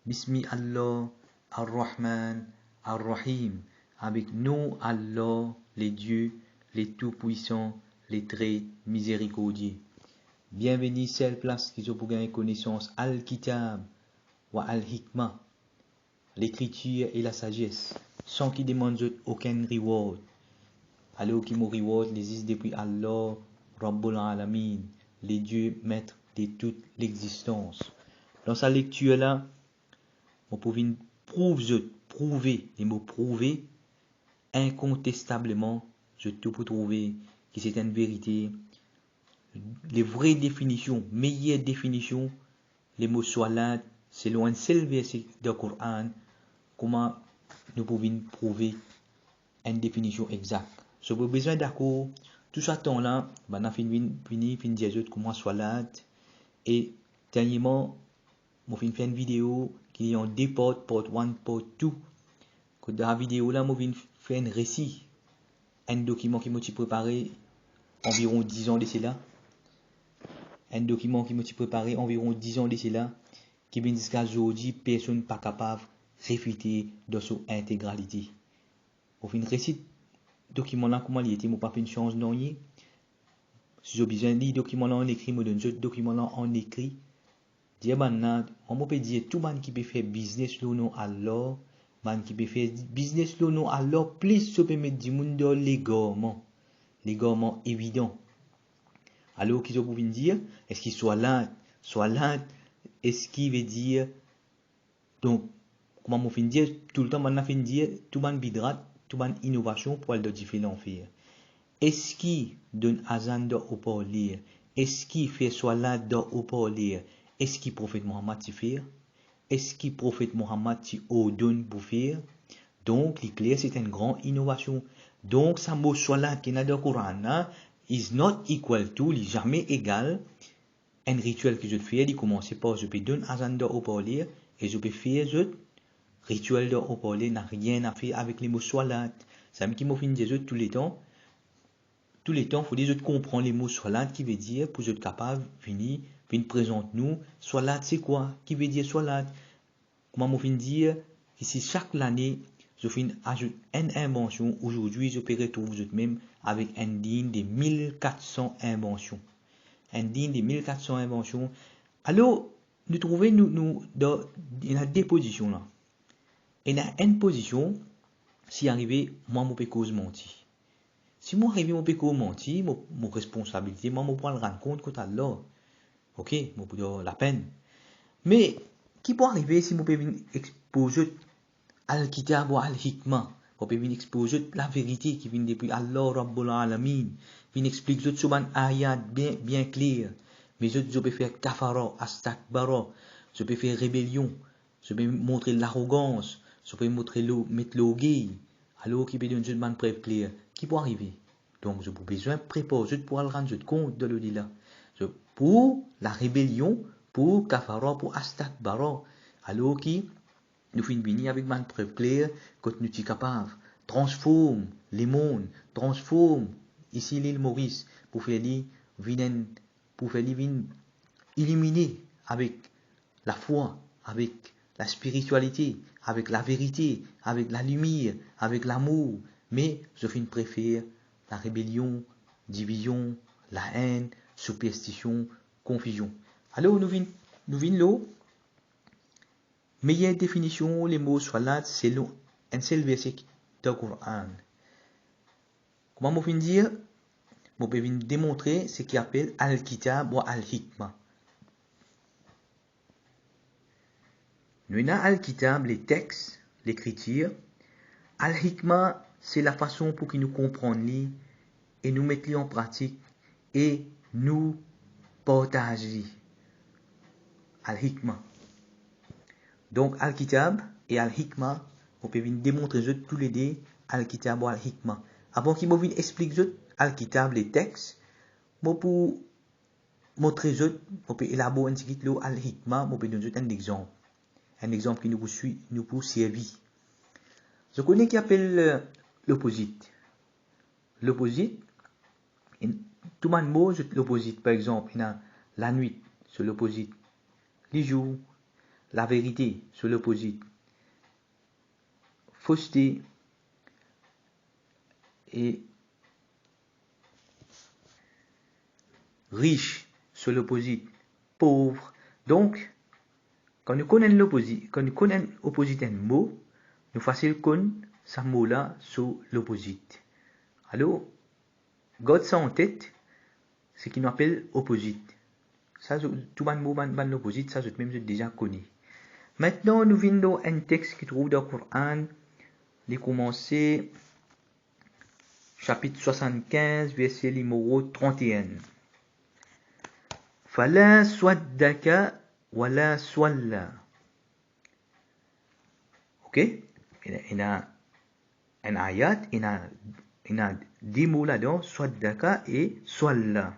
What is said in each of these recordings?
Bismi Allah, Ar-Rahman, Ar-Rahim. Avec nom Allah, les dieux, les tout-puissants, les très miséricordieux. Bienvenue seule place qui ont pour gagner connaissance Al-Kitab wa Al-Hikmah, l'écriture et la sagesse, sans qui demande aucun reward. Alors qui me reward existe depuis Allah, Rabbul Alamin, les dieux maîtres de toute l'existence. Dans sa lecture là, on peut prouver, les mots prouver, incontestablement, je tout peux trouver que c'est une vérité. Les vraies définitions, meilleures définitions, les mots salat, c'est loin de seul verset du Coran, comment nous pouvons prouver une définition exacte. Si vous avez besoin d'accord, tout ça temps-là, on a fini dire comment salat, et dernièrement, je vais faire une vidéo qui est en deux portes, part 1, part 2. Dans la vidéo là, je vais faire un récit, un document qui m'a préparé environ 10 ans de cela. Un document qui m'a préparé environ 10 ans de cela, qui vient jusqu'à aujourd'hui, personne n'est pas capable de réfuter dans son intégralité. Au fin de récit, document là, comment il était, je n'ai pas fait une chance d'en y. Si j'ai besoin de lire document là en écrit, je donne ce document là en écrit. On peut dire tout le monde qui peut faire business le nom alors, man qui peut faire business le nom alors, plus ça peut mettre du monde dans l'égarement évident. Alors qu'ils ont pu dire, est-ce qu'il soit là, est-ce qu'il veut dire, donc, comment on fait dire, tout le temps, on a fait dire, tout le monde bidrat, tout le monde innovation pour aller dans différents faire. Est-ce qu'il donne azan au parler, est-ce qu'il fait soit là au parler, est-ce qu'il prophète Mohammed t'y fait? Est-ce qu'il prophète Mohammed t'y ordonne pour faire? Donc, l'éclair, c'est une grande innovation. Donc, ça mot soit là qui est dans le Coran, is not equal to, il n'est jamais égal. Un rituel que je fais, il commence par, je peux donner azan au parler, et je peux faire, rituel au parler n'a rien à faire avec les mots soit là. Ça me qui m'a fait dire tous les temps. Tous les temps, il faut dire comprendre les mots salat qui veut dire pour être capable venir présenter nous salat c'est quoi qui veut dire salat. Comment moi fin dire ici chaque année je fais ajoute une invention. Aujourd'hui je peux retrouver même avec un digne de 1400 inventions. Un digne de 1400 inventions. Alors nous trouvons nous dans il y a deux positions là. Il y a une position si arrivé moi je peux cause mentir. Si moi arrive mon péco menti, mon responsabilité, moi je prends le rendre compte quand Allah. Ok, moi pour la peine. Mais qui peut arriver si moi peux venir exposer al-kitab ou al-hikmah, moi peux venir exposer la vérité qui vient depuis Allah Rabbul Alamin, venir expliquer sur un ayat bien clair. Mais je peux faire kafara, astakbara, je peux faire rébellion, je peux montrer l'arrogance, je peux mettre l'orgueil. Alors qui peut donner une bonne preuve claire, qui peut arriver? Donc je peux besoin de préparer pour le rendre compte de le dire là. Pour la rébellion, pour kafara, pour astakbara. Alors qui nous finissons avec une preuve claire que nous sommes capables. Transforme les mondes, transforme ici l'île Maurice pour faire les illuminer avec la foi, avec la spiritualité, avec la vérité, avec la lumière, avec l'amour. Mais je préfère la rébellion, division, la haine, superstition, confusion. Alors nous venons là. Meilleure définition, les mots salat, c'est un seul verset du Coran. Comment je peux dire? Je peux démontrer ce qu'il appelle al-kitab ou al-hikmah. Nous avons al-kitab, les textes, l'écriture. Al-hikmah, c'est la façon pour qu'ils nous comprennent et nous mettent en pratique et nous partagent. Al-hikmah. Donc, al-kitab et al-hikmah, on peut démontrer tous les deux al-kitab ou al-hikmah. Avant qu'il m'explique expliquer al-kitab, les textes, moi pour montrer on peut élaborer un petit peu al-hikmah, on peut donner un exemple. Un exemple qui nous peut servir. Je connais qui appelle l'opposite. L'opposite, tout le monde c'est l'opposite. Par exemple, il y a la nuit, c'est l'opposite. Les jours, la vérité sur l'opposite. Fausseté et riche sur l'opposite. Pauvre. Donc, quand nous connaissons l'opposite, quand nous connaissons l'opposite un mot, nous facile connaître ce mot-là sur l'opposite. Alors, garde ça en tête, ce qu'on appelle opposite. Ça, tout le mot dans l'opposite, ça, même je déjà connu. Maintenant, nous venons dans un texte qui trouve dans le Coran. Il commence chapitre 75, verset numéro 31. Fala swaddaka wala swalla. Ok? Il y a un ayat, il y a des mots là-dedans, swaddaka et swalla.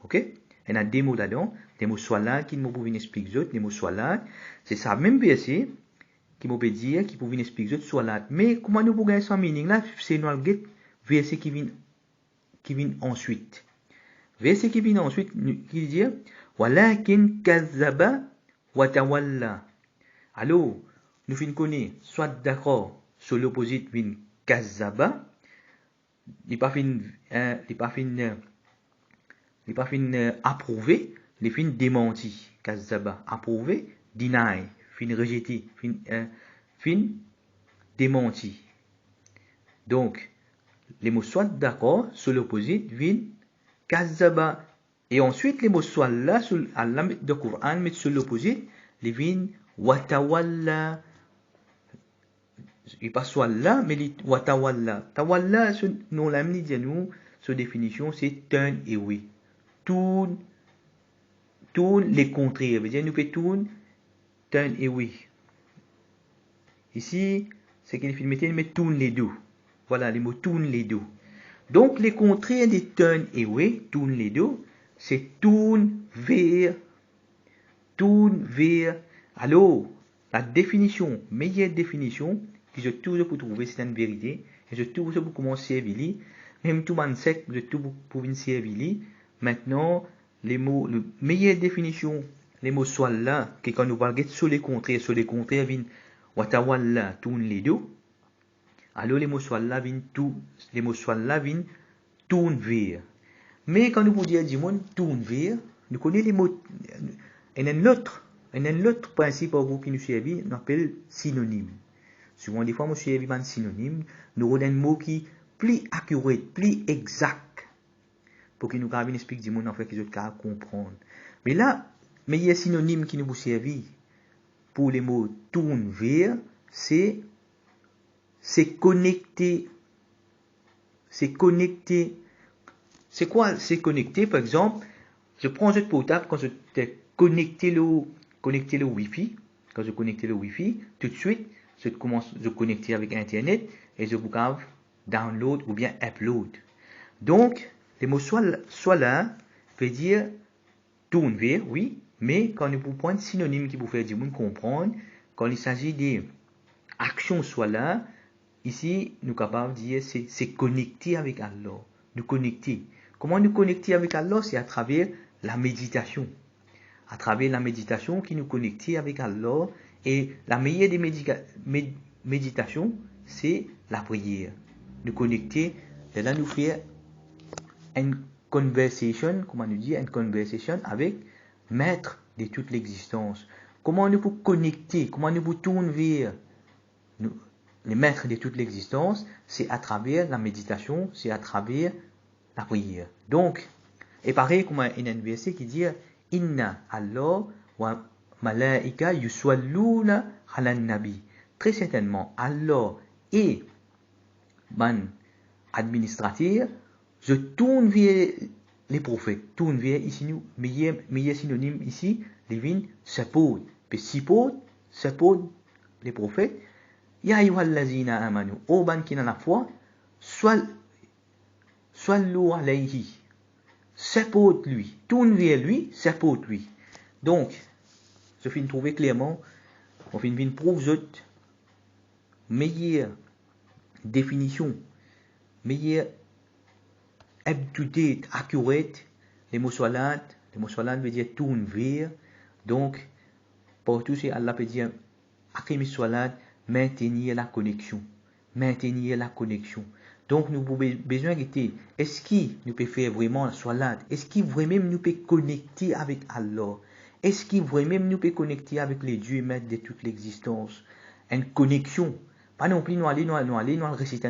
Ok? Il y a des mots là-dedans, des mots swalla qui nous pouvons expliquer, des mots swalla. C'est ça même verset qui nous peut dire, qui pouvons expliquer swalla. Mais comment nous pouvons son meaning là? C'est nous le verset qui vient ensuite. Verset qui vient ensuite, qui dit walakin kazzaba wa tawalla. Alors, nous finissons connaître soit d'accord sur l'opposite vin kazzaba, il pas fin approuvé, il fin démenti. Kazzaba approuvé, deny, fin rejeté, fin démenti. Donc, les mots soit d'accord sur l'opposite vin kazzaba. Et ensuite, les mots soit là, à la mettre de Coran, mettre sur l'opposite, les vins watawalla. Il pas soit là, mais les watawalla. Tawalla, nous l'avons dit, nous, sa définition, c'est turn away. Tourne les contraires. Veut dire, nous fait turn away. Ici, c'est qu'il faut mettre tourne les deux. Voilà, les mots tourne les deux. Donc, les contraires des turn away, tourne les deux, c'est tourne vers. Alors, la définition, meilleure définition, que je toujours pour trouver, c'est une vérité, et je toujours pour commencer à servir, même tout le monde sait que je toujours pour venir servir. Maintenant, les mots, la meilleure définition, les mots soit là, que quand nous parlons sur les contraires, viennent watawalla, tourne les deux. Alors, les mots soit là viennent tourne vers. Mais quand nous pouvons dire du monde tourne vers, nous connaissons les mots. Il y a un autre principe qui nous servit, on appelle synonyme. Souvent, des fois, nous servons un synonyme, nous avons un mot qui est plus accurate, plus exact, pour que nous puissions expliquer du monde, en fait, que les autres puissent comprendre. Mais là, il y a un synonyme qui nous servit pour les mots tourne vers, c'est connecté. C'est connecté. C'est quoi? C'est connecté, par exemple, je prends un portable quand je connecté le Wi-Fi. Quand je connecte le Wi-Fi, tout de suite, je commence à connecter avec Internet et je peux download ou bien upload. Donc, les mots soit là veut dire tourne vers, oui, mais quand nous pouvons prendre synonyme qui vous fait du monde comprendre, quand il s'agit des actions soit là, ici, nous sommes capables de dire c'est connecter avec Allah. Nous connecter. Comment nous connecter avec Allah? C'est à travers la méditation. À travers la méditation qui nous connecte avec Allah. Et la meilleure des méditations, c'est la prière. Nous connecter, et là nous faire une conversation, comment nous dire, une conversation avec Maître de toute l'existence. Comment nous pouvons connecter, comment nous pouvons tourner vers les maîtres de toute l'existence, c'est à travers la méditation, c'est à travers la prière. Donc, et pareil comme il y a un verset qui dit Inna Allah wa malaika yuswalluna ala nabi. Très certainement, Allah et man administrateur, je tourne vers les prophètes. Tourne vers ici, nous, meilleur synonyme ici, les vignes, support. Puis support les prophètes. Ya ayyuhallazina amanu, ô ban qui dans la foi, sallu alayhi. Support lui, tourne vers lui, support lui. Donc, je finis de trouver clairement, on finis de prouver meilleure définition, meilleure up-to-date, accurate, les mots salat veut dire tourne vers. Donc, Partout, c'est Allah peut dire, Aqimis Salat, maintenir la connexion. Maintenir la connexion. Donc, nous avons besoin de est-ce qu'il nous peut faire vraiment la Salat? Est-ce qu'il vraiment nous peut connecter avec Allah? Est-ce qu'il vraiment nous peut connecter avec les dieux maîtres de toute l'existence? Une connexion. Pas non plus nous aller réciter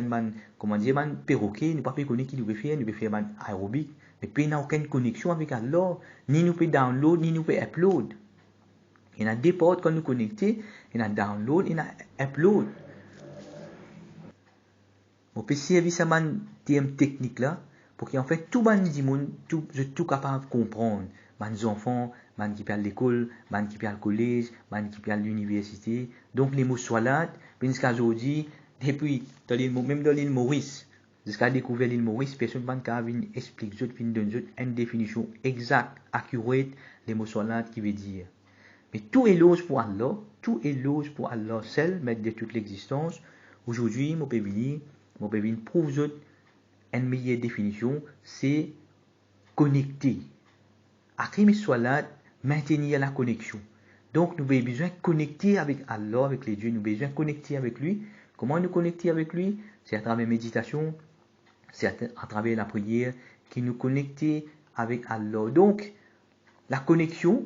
comment dire, perroquet, nous pas connaître qui nous peut faire aérobic, mais puis n'a aucune connexion avec Allah, ni nous peut download, ni nous peut upload. Il y a des portes quand nous connecter, il y a download, il y a upload. On peut servir ça terme technique là, pour qu'en fait tout le monde tout capable de comprendre. Les enfants, les qui parlent l'école, les qui parlent le collège, les qui parlent l'université. Donc les mots salat, jusqu'à aujourd'hui, depuis même dans l'île Maurice, jusqu'à découvrir l'île Maurice, personne ne explique une définition exacte, accurate des mots salat qui veut dire. Mais tout est louche pour Allah, tout est louche pour Allah seul, maître de toute l'existence. Aujourd'hui, mon pévini prouve une meilleure définition, c'est connecter. Aqimis Salat, maintenir la connexion. Donc, nous avons besoin de connecter avec Allah, avec les dieux, nous avons besoin de connecter avec lui. Comment nous connecter avec lui? C'est à travers la méditation, c'est à travers la prière qui nous connecte avec Allah. Donc, la connexion,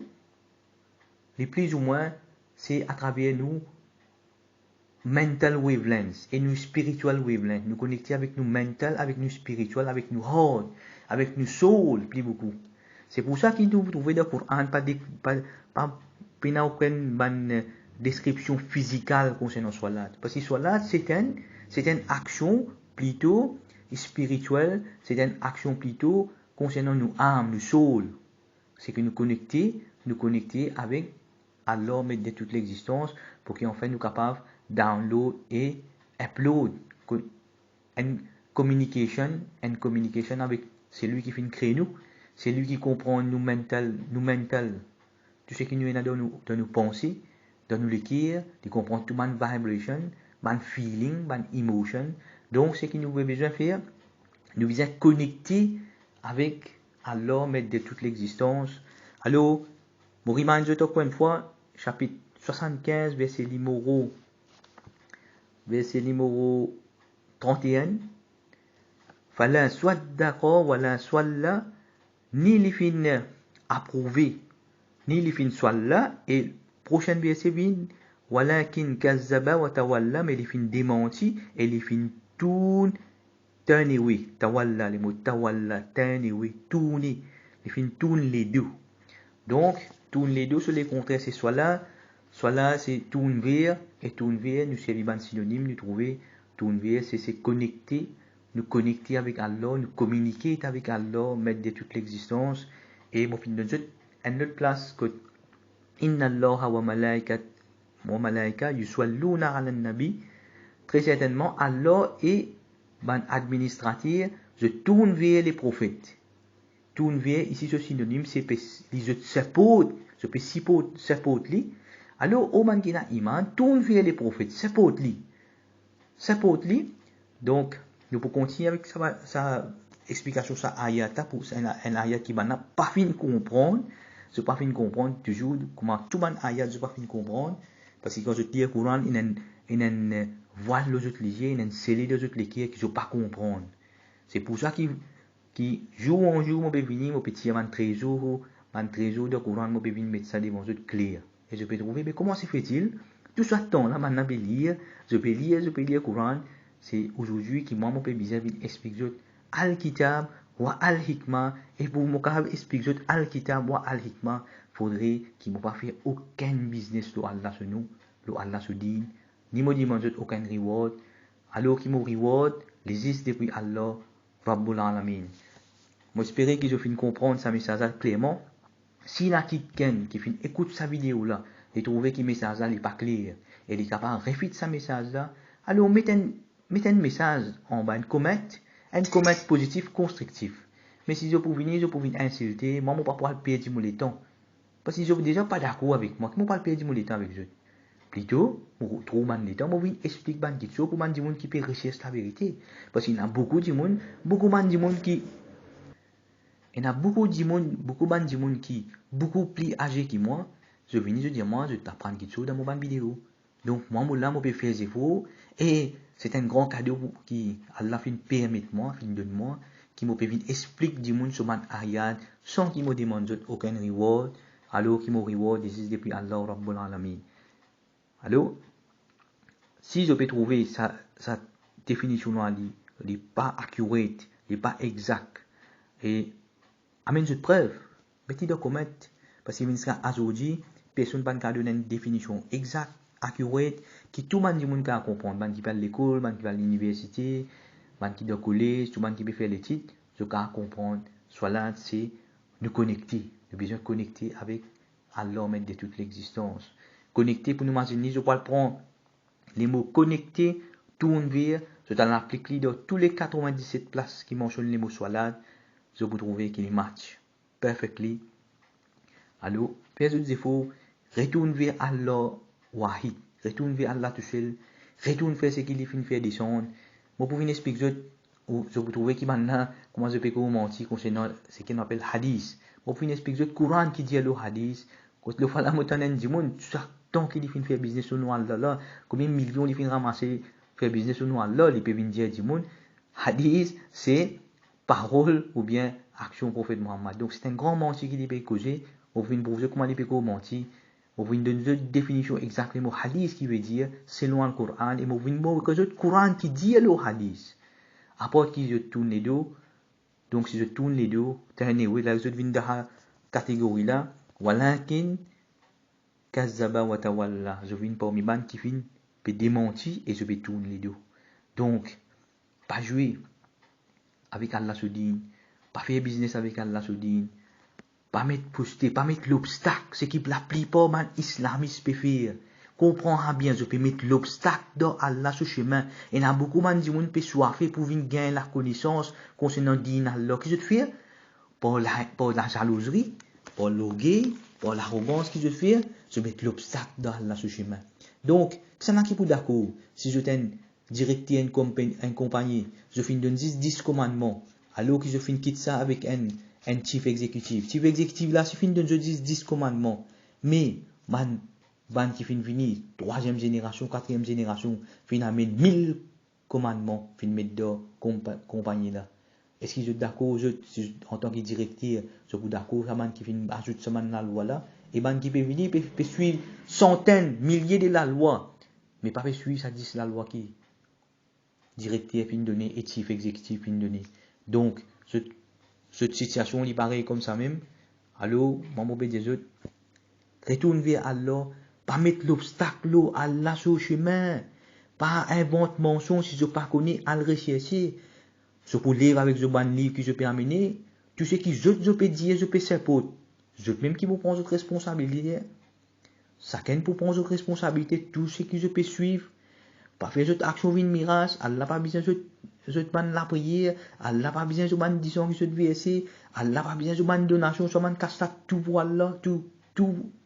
les plus ou moins, c'est à travers nous mental wavelengths et nous spiritual wavelengths. Nous connecter avec nous mental, avec nous spiritual, avec nous heart, avec nous soul, plus beaucoup. C'est pour ça qu'il nous trouve dans le Coran pas aucune description physique concernant Salat. Parce que Salat, c'est une action plutôt spirituelle, c'est une action plutôt concernant nos âmes, nos souls. C'est que nous connecter avec Allah, maître de toute l'existence, pour qu'en fait nous capables download et upload une communication avec celui qui fait créer nous, c'est lui qui comprend nous mental, tout ce qui nous est dans nos pensées, dans nos cœurs, qui comprend tout man vibration, man feeling, man emotion. Donc ce que nous avons besoin de faire, nous besoin connecter avec Allah, maître de toute l'existence. Alors, je remind you encore une fois, chapitre 75, verset numéro 31. Fala swaddaqa wala swalla, ni les fins approuvés, ni les fins swalla, et prochain verset vient, walakin kazzaba wa tawalla, mais les fins démentis, et les fins tourne, turn away, tawalla, les mots tawalla, turn away, tourner, les fins tournent les deux. Donc, tourne les deux sur les contraires, c'est soit là, c'est tourne vers, et tourne vers, nous servons un synonyme, nous trouvons, tourne vers, c'est connecter, nous connecter avec Allah, nous communiquer avec Allah, maître de toute l'existence, et mon fin de une autre place que Inna Allah wa malaika yuswalluna ala nabi, très certainement, Allah est un administrateur, je tourne vers les prophètes. Tourne vers, ici ce synonyme, c'est les support, je peux support li. Alors, au man qui n'a iman, tourne vers les prophètes, support li. Donc, nous pouvons continuer avec sa explication, sa ayat, pour un ayat qui n'a pas fini de comprendre. Je n'ai pas fini de comprendre toujours comment tout le monde ayat, je n'ai pas fini de comprendre. Parce que quand je lis le Coran, il y a une voile de l'autre lié, il y a une scellée de l'autre lié que je ne peux pas comprendre. C'est pour ça qui jour en jour, je peux venir, je peux tirer un trésor de Coran, je peux venir mettre ça devant eux clair. Et je peux trouver, mais comment se fait-il? Tout ce temps là, maintenant, je peux lire le Coran. C'est aujourd'hui que moi, je peux bien expliquer Al-Kitab ou Al-Hikmah. Et pour moi, expliquer Al-Kitab ou Al-Hikmah, il faudrait qu'il ne pas faire aucun business de Allah sur nous, de Allah sur din, ni me demander aucun reward. Alors qu'il me reward, les is depuis Allah, Rabbul Alamin. Moi, j'espère que je finis comprendre ce message clairement. Si la quelqu'un qui écoute sa vidéo là, et trouve que le message là n'est pas clair, et il est capable de refuter ce message là, alors mettez un message en bas, un comment positif, constructif. Mais si je peux venir insulter, moi, je ne peux pas perdre mon temps. Parce que je suis déjà pas d'accord avec moi, je ne peux pas perdre mon temps avec eux. Plutôt, je trouve mon temps, je vais expliquer quelque chose pour les gens qui peuvent rechercher la vérité. Parce qu'il y a beaucoup de gens qui il y a beaucoup de gens qui beaucoup plus âgés que moi. je viens, je dis, moi, je t'apprends quelque chose dans mon vidéo. Donc, moi, là, je peux faire des efforts. Et c'est un grand cadeau qui, Allah fait permettre moi, fait donne moi, qui me permet expliquer du monde sur mon ayat, sans qu'il me demande aucun reward. Alors, qui me reward, this is depuis Allah, Rabbul Alamin. Alors, si je peux trouver sa définition là, elle n'est pas accurate, elle n'est pas exacte, et amène une preuve, mettez dans comment, parce que aujourd'hui, personne ne peut donner une définition exacte, accurate, qui tout le monde peut comprendre. Man qui va à l'école, man qui va à l'université, man qui va au collège, tout le monde qui peut faire les titres, je peux comprendre. Soit là, c'est nous connecter, nous besoin de connecter avec Allah, maître de toute l'existence. Connecter pour nous imaginer, je peux prendre les mots connecter, tourne vers, je t'en applique dans tous les 97 places qui mentionnent les mots soit je peux trouver qu'il match perfectly. Alors, fais des efforts, retourne vers Allah Wahid, retourne vers Allah tout seul, retourne faire ce qu'il fait faire descendre. Moi, pour vous expliquer, je peux trouver qu'il maintenant, comment je peux commenter concernant ce qu'on appelle hadith. Moi, pour vous expliquer le Coran qui dit le hadith, quand le fala motanen du monde, tant qu'il fait faire business sur nous Allah, combien de millions il fait ramasser faire business sur nous Allah, il peut venir dire du monde. Hadith, c'est parole ou bien action prophète Muhammad. Donc c'est un grand menti qui peut causer. On vient pour vous comment il peut mentir. On vient donner une définition exactement hadith qui veut dire selon le Coran et on vient que le Coran qui dit le hadith. Après que je tourne les deux, donc si je tourne les deux, oui là je viens de la catégorie là, walakin kazzaba wa tawalla. Je viens parmi ban qui fin peut démentir et je vais tourner les deux. Donc pas jouer avec Allah Soudine, pas faire business avec Allah Soudine, pas mettre poster, pas mettre l'obstacle, ce qui la plupart man islamistes peut faire. Comprends bien, je peux mettre l'obstacle dans Allah sur chemin. Et il y a beaucoup de gens qui peuvent soifer pour venir gagner la connaissance concernant din Allah. Qu'est-ce que je fais? Par la jalousie, par l'orgueil, par l'arrogance, qu'est-ce que je fais? Je mets l'obstacle dans Allah sur chemin. Donc, ça n'a qui pour d'accord. Si je t'ai directé une compagnie, je finis de 10 commandements, alors que je finis quitte ça avec un chief exécutif. Chief exécutif là, je finis de 10 commandements. Mais, man qui finit venir, 3e génération, 4e génération, finit amène 1000 commandements, finit mettre dans compagnie là. Est-ce que je suis d'accord, en tant que directeur, je suis d'accord, ça man qui finit ajoute ça man la loi là, et man qui peut venir, peut suivre centaines, milliers de la loi, mais pas peut suivre ça dit la loi qui directeur finit donner et chief exécutif finit donner. Donc, cette situation, il paraît comme ça même. Alors, moi, je des autres, retourne vers Allah, pas mettre l'obstacle à Allah sur le chemin, pas inventer mensonge si je ne pas connais à le rechercher. Je peux lire avec ce bon livre que je peux amener, tout ce qui je peux dire, je peux s'imposer. Je même qui vous prend votre responsabilité. Chacun pour prendre votre responsabilité, tout ce que je peux suivre. Pas faire cette action une mirage, Allah pas besoin de la prière, Allah pas besoin de man disons que je devais essayer, Allah pas besoin de man donation, so man casse tout pour Allah, tout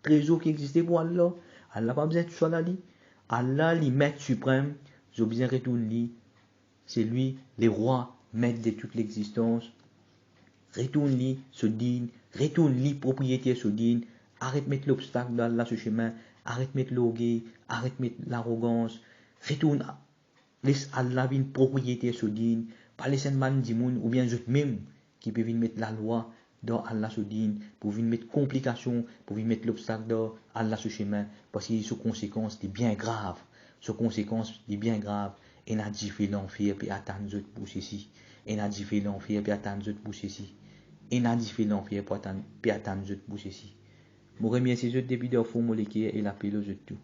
trésor qui existait pour Allah. Allah pas besoin de tout ça là. Allah, le maître suprême, je besoin retourner lui. C'est lui, le roi, maître de toute l'existence. Retourne lui, ce digne, retourne lui, propriétaire ce digne. Arrête de mettre l'obstacle dans Allah ce chemin, arrête de mettre l'orgueil, arrête de mettre l'arrogance. Retourne, laisse Allah une propriétaire ce digne. Pas laisser un man du monde, ou bien je même, qui peut venir mettre la loi dans Allah ce digne, pour venir mettre complications, pour venir mettre l'obstacle dans Allah ce chemin, parce que ce conséquence est bien grave. Ce conséquence est bien grave. Et n'a dit fait l'enfer, puis attendre d'autres pour ceci. Et n'a dit fait l'enfer, puis attendre d'autres pour ceci. Et n'a dit fait l'enfer, puis attendre d'autres pour ceci. Je remercie les députés de la molécule et la pilote de tout.